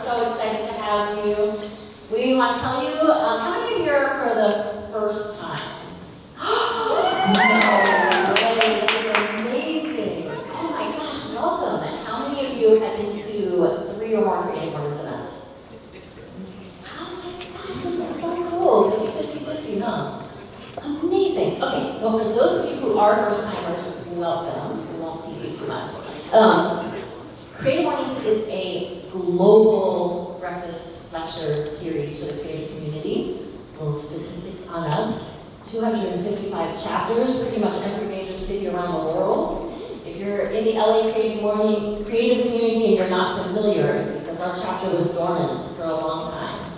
so excited to have you. We want to tell you, how many of you are here for the first time? No, that is amazing. Oh my gosh, welcome. And how many of you have been to 3 or more CreativeMornings events? Oh my gosh, this is so cool. 50-50, huh? Amazing. Okay, well, for those of you who are first-timers, welcome. We won't tease you too much. CreativeMornings is a global breakfast lecture series for the creative community. A little statistics on us. 255 chapters, pretty much every major city around the world. If you're in the LA creative community and you're not familiar, it's because our chapter was dormant for a long time.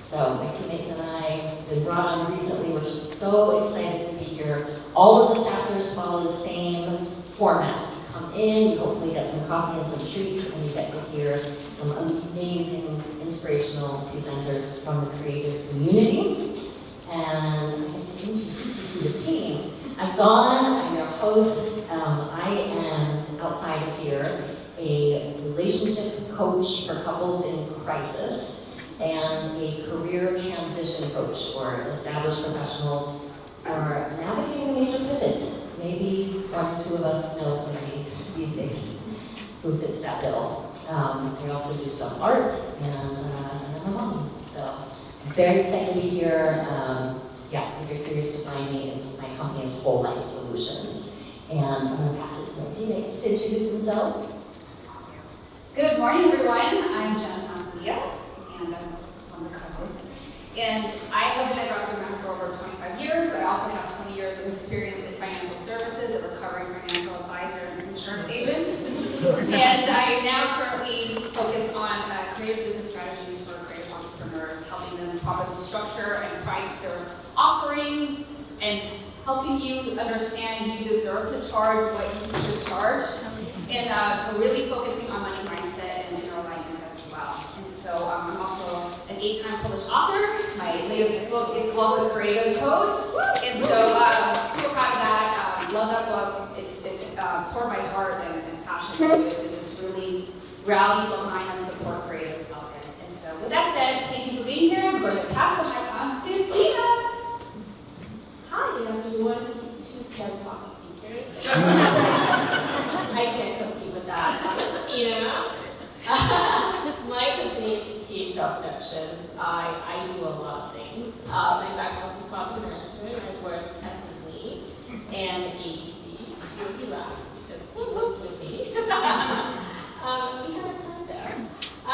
So my teammates and I have been brought on recently. We're so excited to be here. All of the chapters follow the same format. You come in, you hopefully get some coffee and some treats, and you get to hear some amazing, inspirational presenters from the creative community. And I get to introduce you to the team. I'm Dawn, I'm your host. I am, outside of here, a relationship coach for couples in crisis and a career transition coach for established professionals who are navigating a major pivot. Maybe one or two of us know somebody these days who fits that bill. I also do some art, and I'm a mom. So I'm very excited to be here. If you're curious to find me, my company is Whole Life Solutions. And I'm going to pass it to my teammates to introduce themselves. Good morning, everyone. I'm Jen Tanzania, and I'm one of the co-hosts. And I have been at Rocky Mountain for over 25 years. I also have 20 years of experience in financial services, a recovering financial advisor and insurance agent. And I now currently focus on creative business strategies for creative entrepreneurs, helping them properly structure and price their offerings, and helping you understand you deserve to charge what you should charge, and really focusing on money mindset and inner alignment as well. And so I'm also an 8-time published author. My latest book is called The Creative Code, and so super proud of that. Love that book. It poured my heart and passion into it to just really rally behind and support creatives out there. And so with that said, thank you for being here. I'm going to pass the mic on to Tina. Hi everyone, these 2 TED Talk speakers. I can't compete with that. Tina. My company is THL Productions. I do a lot of things. My background is in project management. I've worked at Disney and ABC. She relax because he worked with me. We had a time there. I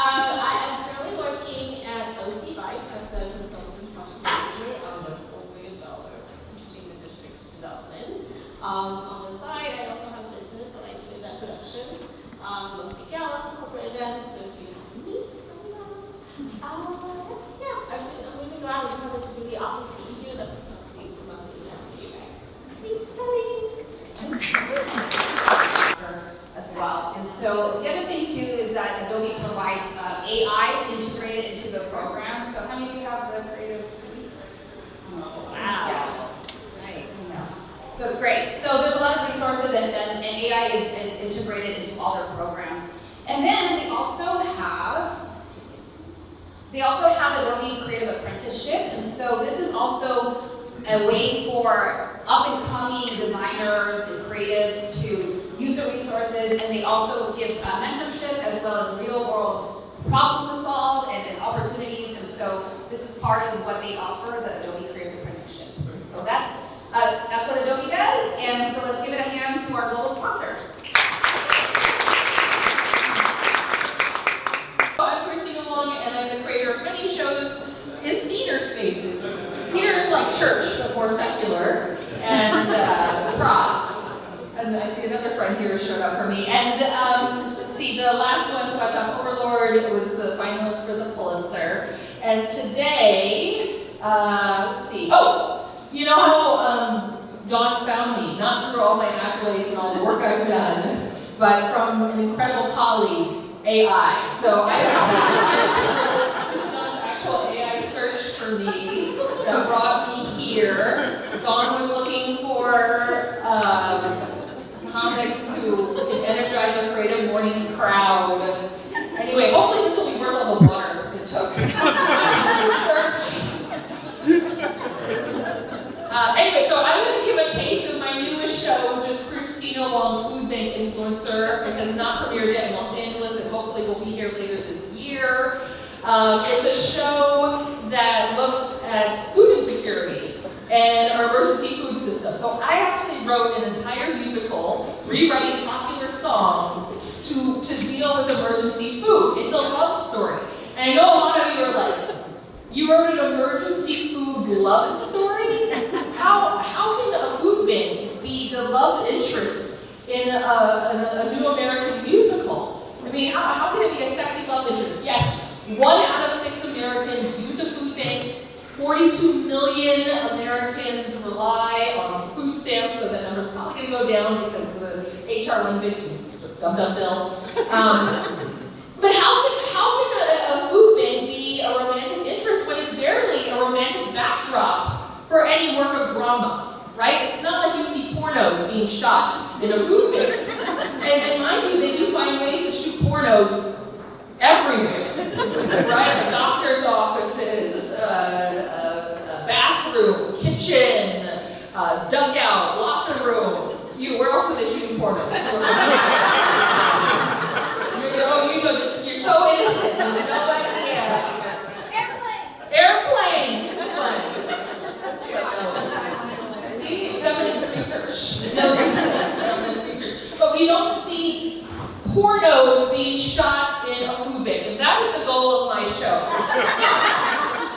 am currently working at OC Life as a consultant project manager on the $4 billion entertainment district development. On the side, I also have a business that I do event production, mostly galas, corporate events. So if you have needs, I'm really glad we have this really awesome team here that puts on these monthly events for you guys. Thanks for coming. As well. And so the other thing too is that Adobe provides AI integrated into the program. So how many of you have the Creative Suite? Oh, wow. Yeah. Right. Yeah. So it's great. So there's a lot of resources, and AI is integrated into all their programs. And then they also have Adobe Creative Apprenticeship, and so this is also a way for up-and-coming designers and creatives to use the resources, and they also give mentorship as well as real-world problems to solve and opportunities, and so this is part of what they offer, the Adobe Creative Apprenticeship. So that's what Adobe does, and so let's give it a hand to our global sponsor. I'm Kristina Wong, and I'm the creator of many shows in theater spaces. Theater is like church, but more secular, and props. And I see another friend here showed up for me. And let's see, the last one, Sweatshop Overlord, was the finalist for the Pulitzer. And today, let's see. Oh, you know how John found me? Not through all my accolades and all the work I've done, but from an incredible colleague, AI. So I actually, this is John's actual AI search for me that brought me here. Dawn was looking for comics who can energize a CreativeMornings crowd. Anyway, hopefully this will be worth a little water. Anyway, so I'm going to give a taste of my newest show, which is Kristina Wong, Food Bank Influencer. It has not premiered yet in Los Angeles, and hopefully will be here later this year. It's a show that looks at food insecurity and our emergency food system. So I actually wrote an entire musical, rewriting popular songs to deal with emergency food. It's a love story. And I know a lot of you are like, you wrote an emergency food love story? How can a food bank be the love interest in a new American musical? I mean, how can it be a sexy love interest? Yes, 1 out of 6 Americans use a food bank. 42 million Americans rely on food stamps, so that number's probably going to go down because of the HR 1 big dum-dum bill. But how can a food bank be a romantic interest when it's barely a romantic backdrop for any work of drama, right? It's not like you see pornos being shot in a food bank. And mind you, they do find ways to shoot pornos everywhere, right? The doctor's offices, a bathroom, kitchen, dugout, locker room. Where else are they shooting pornos? You're so innocent. You have no idea. Airplanes. This one. That's what knows. See, feminist research. Know these things. Feminist research. But we don't see pornos being shot in a food bank, and that is the goal of my show.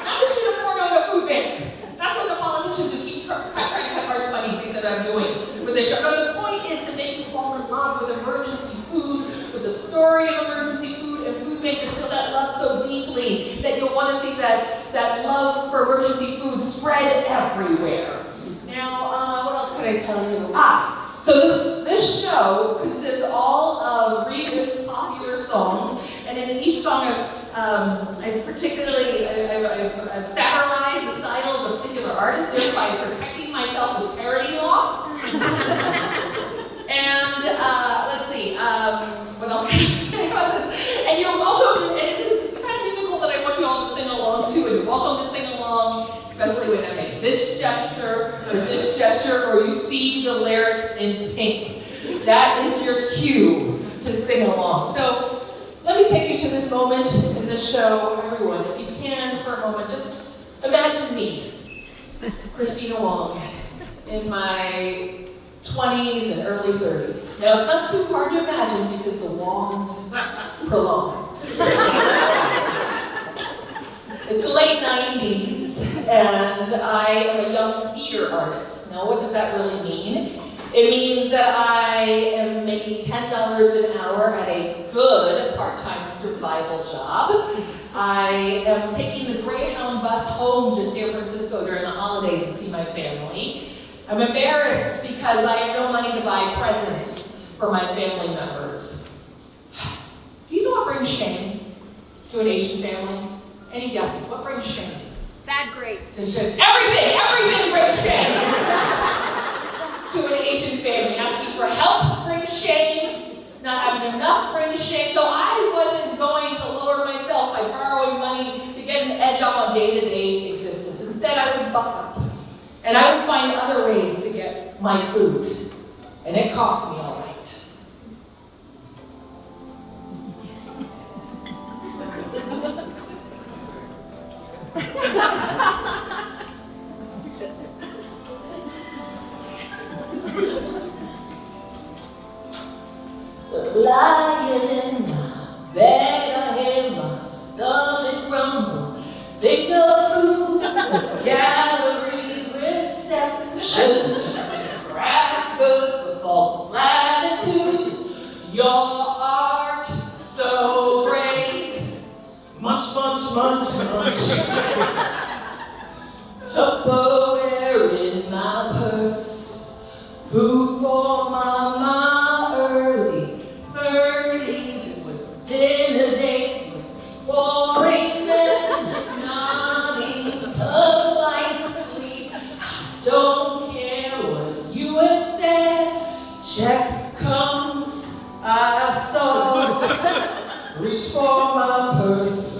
Not to shoot a porno in a food bank. That's what the politicians who keep trying to cut Arts money think that I'm doing with this show. No, the point is to make you fall in love with emergency food, with the story of emergency food, and food banks, and feel that love so deeply that you'll want to see that love for emergency food spread everywhere. Now, what else can I tell you? So this show consists all of rewritten popular songs, and in each song I've satirized the style of a particular artist, thereby protecting myself with parody law. And let's see, what else can I say about this? And you're welcome, and it's the kind of musical that I want you all to sing along to, and you're welcome to sing along, especially when I make this gesture, or you see the lyrics in pink. That is your cue to sing along. So let me take you to this moment in the show, everyone. If you can, for a moment, just imagine me, Kristina Wong, in my 20s and early 30s. Now, it's not too hard to imagine because the Wong prolongs. It's the late 90s, and I am a young theater artist. Now, what does that really mean? It means that I am making $10 an hour at a good part-time survival job. I am taking the Greyhound bus home to San Francisco during the holidays to see my family. I'm embarrassed because I have no money to buy presents for my family members. Do you know what brings shame to an Asian family? Any guesses? What brings shame? Bad grades. Everything brings shame to an Asian family. Asking for help brings shame. Not having enough brings shame. So I wasn't going to lower myself by borrowing money to get an edge up on day-to-day existence. Instead, I would buck up. And I would find other ways to get my food. And it cost me all right. Lying in my bed, I hear my stomach rumble. Think of food, gallery reception, crackers for false platitudes. Your art so great. Munch, munch, munch, munch. Tupperware in my purse. Food for mama early 30s. It was dinner dates with boring men, nodding politely. Don't care what you have said. Check comes, I stall. Reach for my purse.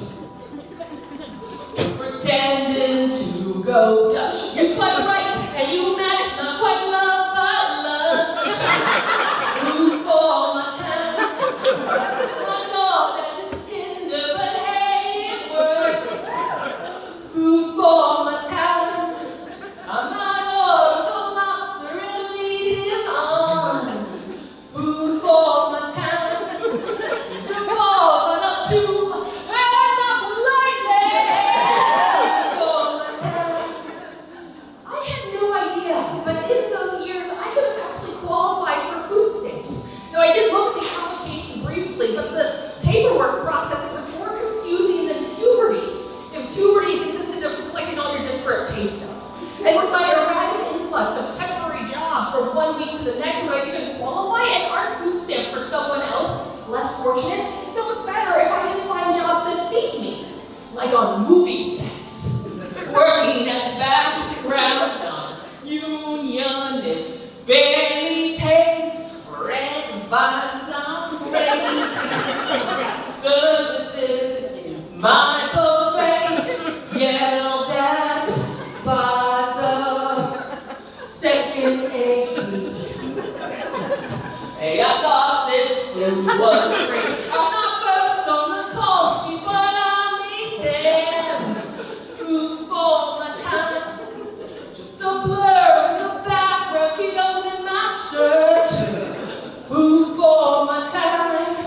Pretending to go Dutch. You swipe right and you And with my erratic influx of temporary jobs from one week to the next, would I even qualify and earn food stamp for someone else less fortunate? So it's better if I just find jobs that feed me, like on movie sets, working as background non-union, it barely pays red vines on crazy services is my buffet, yelled at by the second AD. Hey, I thought this food was free. I'm not first on the call sheet, but I'm eating food for my time. Just a blur in the background, Cheetos in my shirt. Food for my time.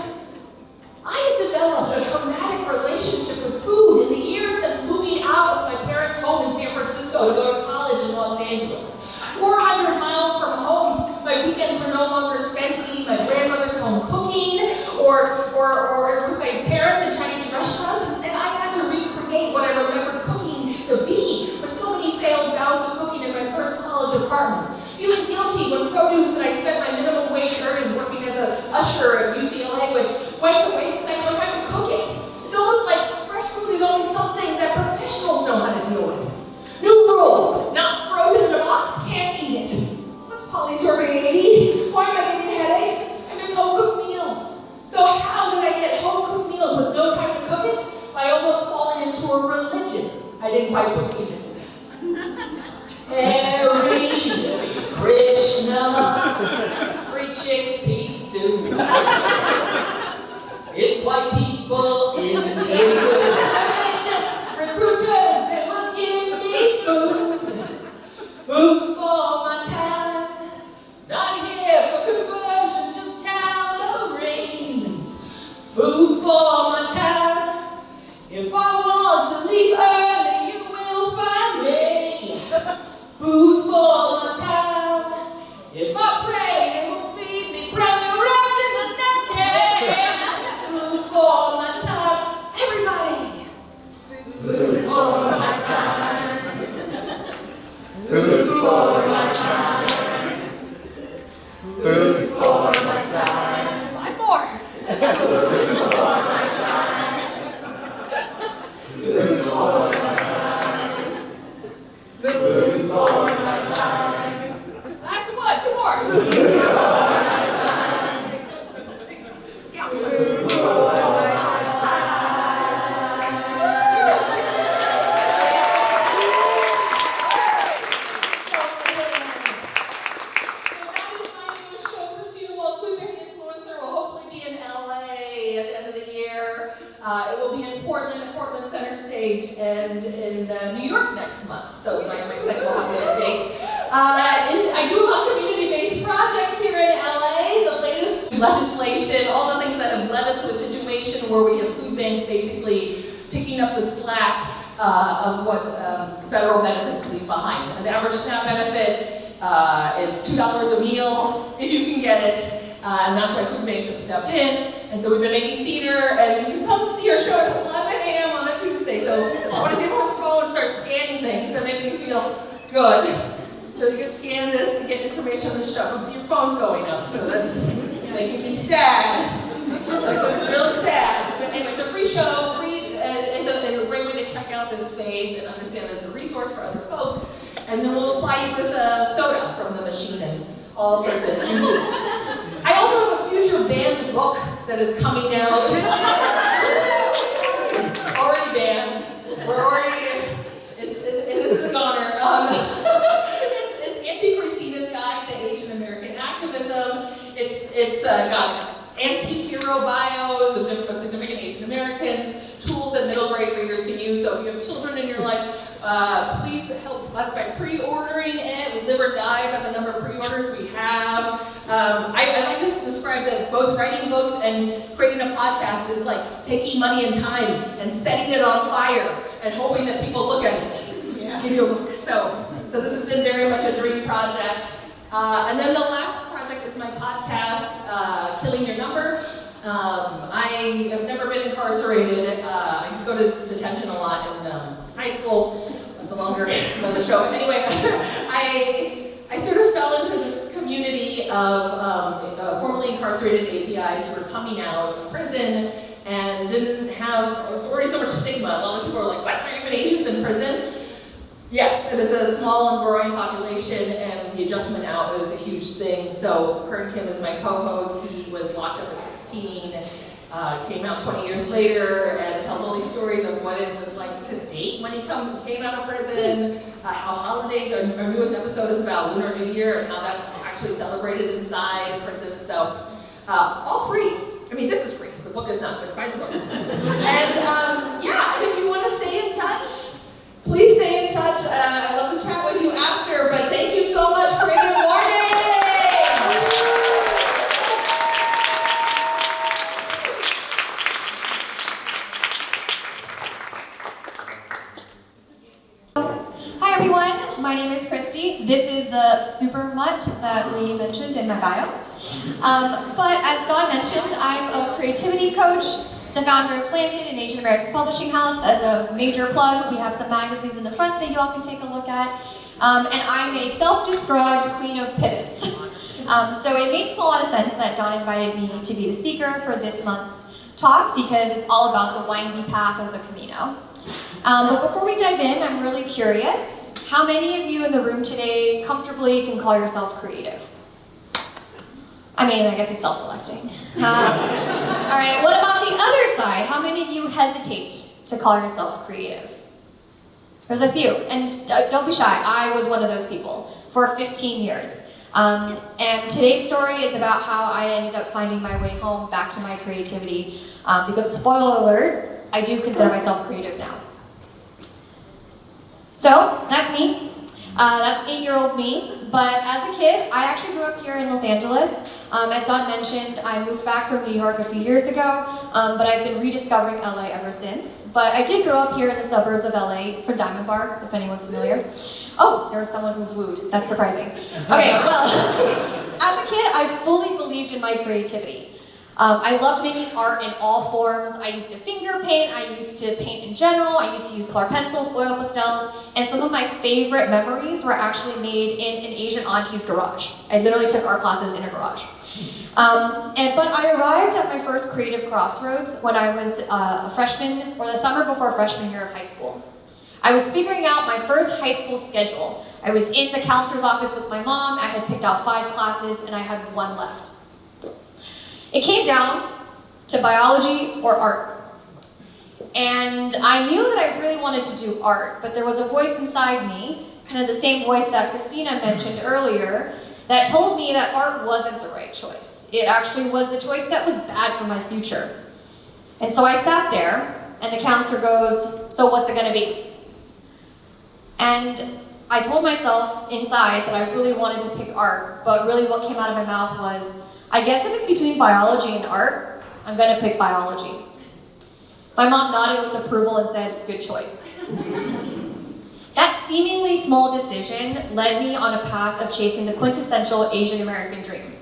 I had developed a traumatic relationship with food in the years since moving out of my parents' home in San Francisco to go to college in Los Angeles. 400 miles from home, my weekends were no longer spent eating my grandmother's home cooking or with my parents in Chinese restaurants, and I had to recreate what I remembered cooking to be with so many failed bouts of cooking in my first college apartment. Feeling guilty when produce that I spent my minimum wage earnings working as an usher at UCLA went to waste because I don't have to cook it. It's almost like fresh food is only something that professionals know how to deal with. New rule, not frozen in a box, can't eat it. What's polysorbate 80? Why am I getting headaches? I miss home-cooked meals. So how did I get home-cooked meals with no time to cook it? By almost falling into a religion I didn't quite believe in. Hare Krishna, free chickpea stew. It's white people in the neighborhood, just recruiters that will give me food. Food for my time, not here for conversion, just calories. Food for my time, if I want to leave early, you will find me. Food for my time, if I pray, it will feed me, brother, wrapped in the napkin. Food for my time, everybody. Food for my time. Food for my time. Food for my time. 5 more. Food for my time. Food for my time. Food for my time. Last one, 2 more. Food for my time. Scout. Food for my time. It will be in Portland Center Stage, and in New York next month. So my site will have those dates. I do a lot of community-based projects here in LA. The latest legislation, all the things that have led us to a situation where we have food banks basically picking up the slack of what federal benefits leave behind. And the average SNAP benefit is $2 a meal, if you can get it. And that's why food banks have stepped in. And so we've been making theater, and you can come see our show at 11 a.m. on a Tuesday. So I want to see everyone's phone start scanning things that make me feel good. So you can scan this and get information on the show. And see your phone's going up, so that's making me sad. Real sad. But anyway, it's a free show, it's a great way to check out this space and understand that it's a resource for other folks. And then we'll apply you with a soda from the machine and all sorts of juices. I also have a future banned book that is coming out. It's already banned. This is a goner. It's Anti-Kristina's Guide to Asian American Activism. It's got anti-hero bios of significant Asian Americans, tools that middle grade readers can use. So if you have children in your life, please help us by pre-ordering it. We live or die by the number of pre-orders we have. I like to describe that both writing books and creating a podcast is like taking money and time and setting it on fire and hoping that people look at it. Yeah. Give you a look. So this has been very much a dream project. And then the last project is my podcast, Killing Your Number. I have never been incarcerated. I go to detention a lot in high school. That's a longer show. Anyway, of formerly incarcerated APIs who were coming out of prison and didn't have, there was already so much stigma. A lot of people are like, what, are even Asians in prison? Yes, and it's a small and growing population, and the adjustment out was a huge thing. So Kurt Kim is my co-host. He was locked up at 16, came out 20 years later, and tells all these stories of what it was like to date when he came out of prison, how holidays, our newest episode is about Lunar New Year and how that's actually celebrated inside prison. So all free. I mean, this is free. The book is not, but buy the book. And yeah, and if you want to stay in touch, please stay in touch. I'd love to chat with you after, but thank you so much, Creative Mornings! Hi everyone, my name is Krystie. This is the super mutt that we mentioned in my bio. But as Dawn mentioned, I'm a creativity coach, the founder of Slanted, an Asian American publishing house. As a major plug, we have some magazines in the front that you all can take a look at. And I'm a self-described queen of pivots. So it makes a lot of sense that Dawn invited me to be the speaker for this month's talk because it's all about the windy path of the Camino. But before we dive in, I'm really curious, how many of you in the room today comfortably can call yourself creative? I mean, I guess it's self-selecting. All right, what about the other side? How many of you hesitate to call yourself creative? There's a few, and don't be shy, I was one of those people for 15 years. And today's story is about how I ended up finding my way home back to my creativity, because spoiler alert, I do consider myself creative now. So, that's me. That's 8-year-old me. But as a kid, I actually grew up here in Los Angeles. As Dawn mentioned, I moved back from New York a few years ago, but I've been rediscovering LA ever since. But I did grow up here in the suburbs of LA for Diamond Bar, if anyone's familiar. Oh, there was someone who wooed. That's surprising. Okay, well, as a kid, I fully believed in my creativity. I loved making art in all forms. I used to finger paint, I used to paint in general, I used to use color pencils, oil pastels, and some of my favorite memories were actually made in an Asian auntie's garage. I literally took art classes in a garage. But I arrived at my first creative crossroads when I was a freshman, or the summer before freshman year of high school. I was figuring out my first high school schedule. I was in the counselor's office with my mom, I had picked out 5 classes, and I had 1 left. It came down to biology or art. And I knew that I really wanted to do art, but there was a voice inside me, kind of the same voice that Kristina mentioned earlier, that told me that art wasn't the right choice. It actually was the choice that was bad for my future. And so I sat there, and the counselor goes, "So what's it gonna be?" And I told myself inside that I really wanted to pick art, but really what came out of my mouth was, I guess if it's between biology and art, I'm gonna pick biology. My mom nodded with approval and said, "Good choice." That seemingly small decision led me on a path of chasing the quintessential Asian American dream.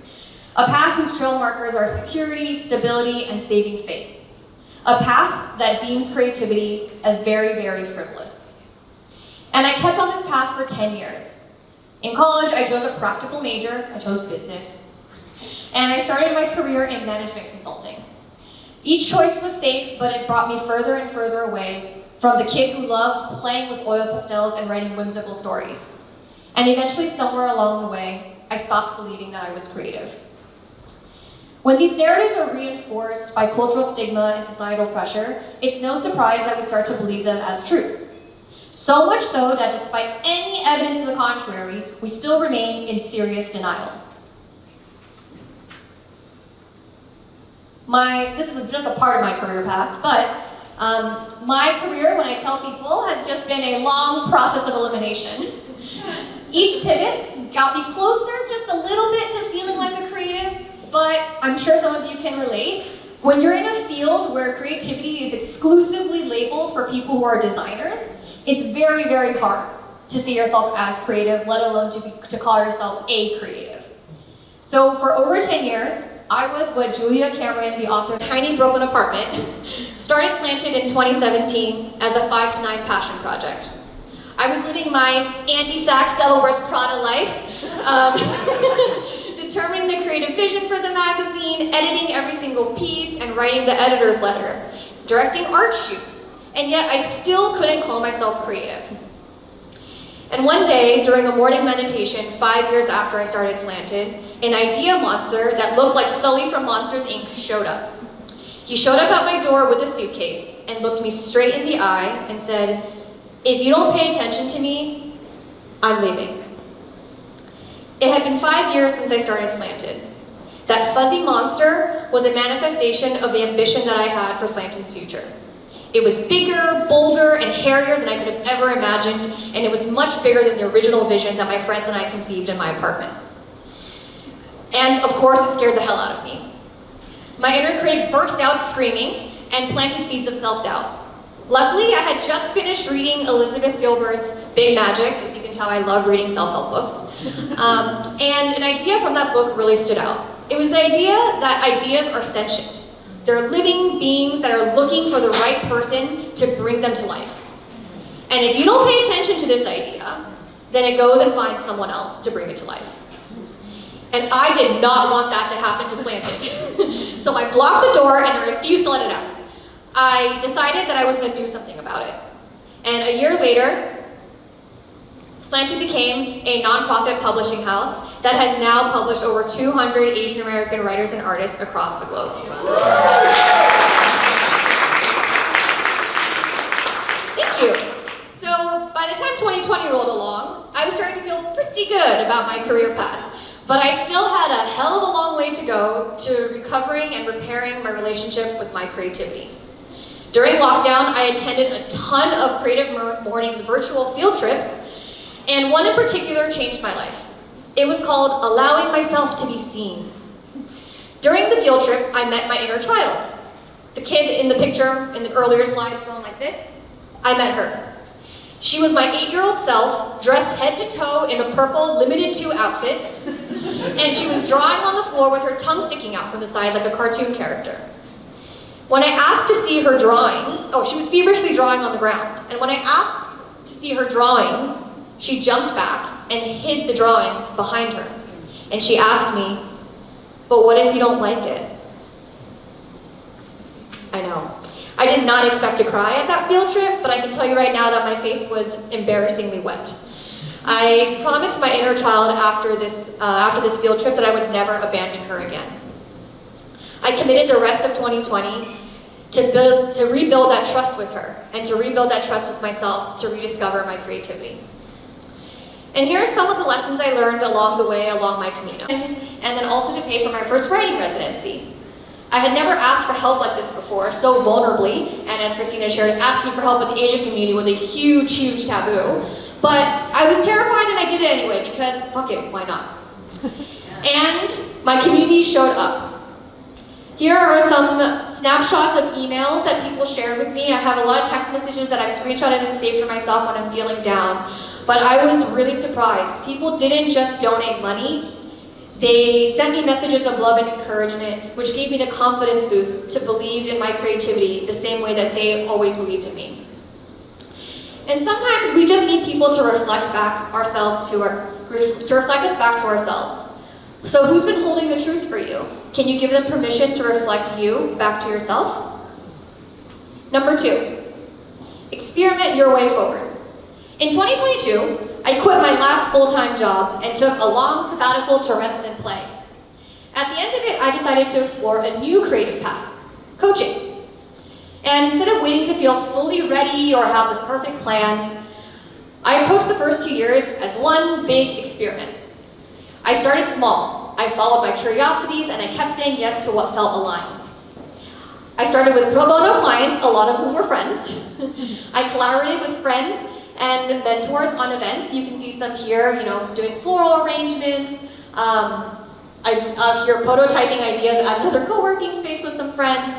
A path whose trail markers are security, stability, and saving face. A path that deems creativity as very, very frivolous. And I kept on this path for 10 years. In college, I chose a practical major, I chose business. And I started my career in management consulting. Each choice was safe, but it brought me further and further away from the kid who loved playing with oil pastels and writing whimsical stories. And eventually, somewhere along the way, I stopped believing that I was creative. When these narratives are reinforced by cultural stigma and societal pressure, it's no surprise that we start to believe them as truth. So much so that despite any evidence to the contrary, we still remain in serious denial. This is just a part of my career path, but my career, when I tell people, has just been a long process of elimination. Each pivot got me closer just a little bit to feeling like a creative, but I'm sure some of you can relate. When you're in a field where creativity is exclusively labeled for people who are designers, it's very, very hard to see yourself as creative, let alone to call yourself a creative. So for over 10 years, I was what Julia Cameron, the author of Tiny Brooklyn Apartment, started Slanted in 2017 as a 5 to 9 passion project. I was living my Andy Sachs Devil Wears Prada life, determining the creative vision for the magazine, editing every single piece, and writing the editor's letter, directing art shoots, and yet I still couldn't call myself creative. And one day, during a morning meditation 5 years after I started Slanted, an idea monster that looked like Sully from Monsters, Inc. showed up. He showed up at my door with a suitcase and looked me straight in the eye and said, "If you don't pay attention to me, I'm leaving." It had been 5 years since I started Slanted. That fuzzy monster was a manifestation of the ambition that I had for Slanted's future. It was bigger, bolder, and hairier than I could have ever imagined, and it was much bigger than the original vision that my friends and I conceived in my apartment. And of course, it scared the hell out of me. My inner critic burst out screaming and planted seeds of self-doubt. Luckily, I had just finished reading Elizabeth Gilbert's Big Magic. As you can tell, I love reading self-help books. And an idea from that book really stood out. It was the idea that ideas are sentient. They're living beings that are looking for the right person to bring them to life. And if you don't pay attention to this idea, then it goes and finds someone else to bring it to life. And I did not want that to happen to Slanted. So I blocked the door and I refused to let it out. I decided that I was going to do something about it. And a year later, Slanted became a nonprofit publishing house that has now published over 200 Asian American writers and artists across the globe. Thank you. So by the time 2020 rolled along, I was starting to feel pretty good about my career path. But I still had a hell of a long way to go to recovering and repairing my relationship with my creativity. During lockdown, I attended a ton of Creative Mornings virtual field trips, and one in particular changed my life. It was called Allowing Myself to Be Seen. During the field trip, I met my inner child. The kid in the picture, in the earlier slides going like this, I met her. She was my 8-year-old self, dressed head to toe in a purple limited to outfit, and she was drawing on the floor with her tongue sticking out from the side like a cartoon character. When I asked to see her drawing, she was feverishly drawing on the ground, and when I asked to see her drawing, she jumped back and hid the drawing behind her. And she asked me, "But what if you don't like it?" I know. I did not expect to cry at that field trip, but I can tell you right now that my face was embarrassingly wet. I promised my inner child after this field trip that I would never abandon her again. I committed the rest of 2020 to rebuild that trust with her and to rebuild that trust with myself, to rediscover my creativity. And here are some of the lessons I learned along the way, along my Camino, and then also to pay for my first writing residency. I had never asked for help like this before, so vulnerably, and as Kristina shared, asking for help in the Asian community was a huge, huge taboo. But I was terrified and I did it anyway, because fuck it, why not? And my community showed up. Here are some snapshots of emails that people shared with me. I have a lot of text messages that I've screenshotted and saved for myself when I'm feeling down. But I was really surprised. People didn't just donate money. They sent me messages of love and encouragement, which gave me the confidence boost to believe in my creativity the same way that they always believed in me. And sometimes we just need people to reflect back ourselves to reflect us back to ourselves. So who's been holding the truth for you? Can you give them permission to reflect you back to yourself? Number 2, experiment your way forward. In 2022, I quit my last full-time job and took a long sabbatical to rest and play. At the end of it, I decided to explore a new creative path, coaching. And instead of waiting to feel fully ready or have the perfect plan, I approached the first 2 years as one big experiment. I started small. I followed my curiosities and I kept saying yes to what felt aligned. I started with pro bono clients, a lot of whom were friends. I collaborated with friends and mentors on events. You can see some here, doing floral arrangements. I'm up here prototyping ideas at another co-working space with some friends.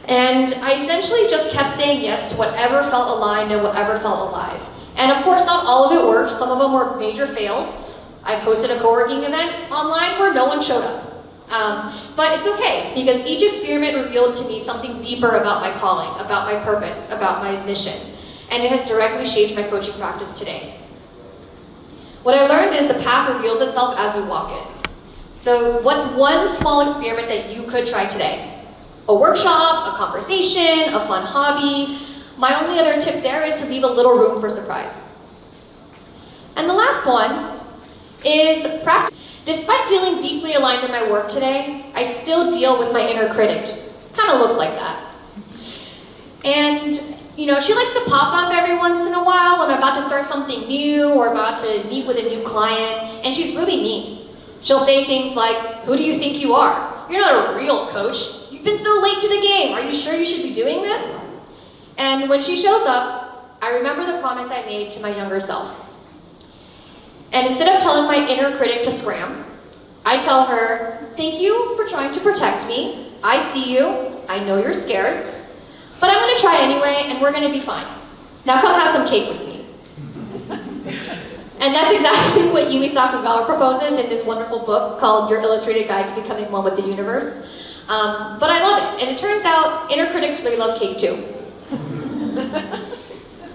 And I essentially just kept saying yes to whatever felt aligned and whatever felt alive. And of course, not all of it worked. Some of them were major fails. I posted a co-working event online where no one showed up. But it's okay, because each experiment revealed to me something deeper about my calling, about my purpose, about my mission. And it has directly shaped my coaching practice today. What I learned is the path reveals itself as you walk it. So what's one small experiment that you could try today? A workshop, a conversation, a fun hobby. My only other tip there is to leave a little room for surprise. And the last one is practice. Despite feeling deeply aligned in my work today, I still deal with my inner critic. Kind of looks like that. And she likes to pop up every once in a while when I'm about to start something new or about to meet with a new client, and she's really mean. She'll say things like, "Who do you think you are? You're not a real coach. You've been so late to the game. Are you sure you should be doing this?" And when she shows up, I remember the promise I made to my younger self. And instead of telling my inner critic to scram, I tell her, "Thank you for trying to protect me. I see you. I know you're scared. But I'm going to try anyway, and we're going to be fine. Now come have some cake with me." And that's exactly what Yumi Sakugawa proposes in this wonderful book called Your Illustrated Guide to Becoming One with the Universe. But I love it, and it turns out inner critics really love cake too.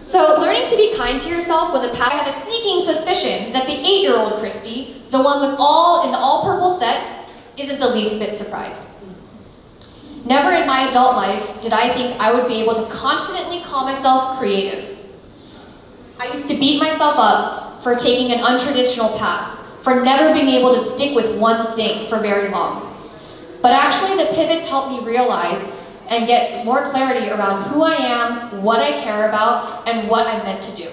So learning to be kind to yourself when the past, I have a sneaking suspicion that the 8-year-old Krystie, the one in the all purple set, isn't the least bit surprised. Never in my adult life did I think I would be able to confidently call myself creative. I used to beat myself up for taking an untraditional path, for never being able to stick with one thing for very long. But actually the pivots helped me realize and get more clarity around who I am, what I care about, and what I'm meant to do.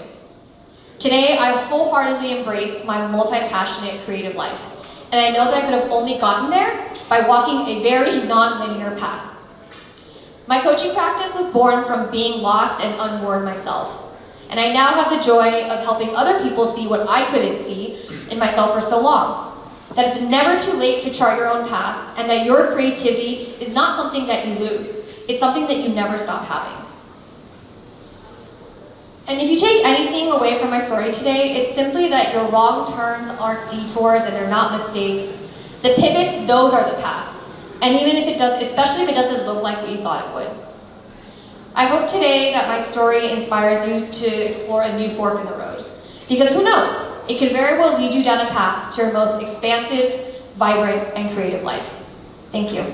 Today, I wholeheartedly embrace my multi-passionate creative life, and I know that I could have only gotten there by walking a very non-linear path. My coaching practice was born from being lost and unmoored myself, and I now have the joy of helping other people see what I couldn't see in myself for so long. That it's never too late to chart your own path, and that your creativity is not something that you lose. It's something that you never stop having. And if you take anything away from my story today, it's simply that your wrong turns aren't detours and they're not mistakes. The pivots, those are the path. And even if it does, especially if it doesn't look like what you thought it would. I hope today that my story inspires you to explore a new fork in the road. Because who knows? It could very well lead you down a path to your most expansive, vibrant, and creative life. Thank you.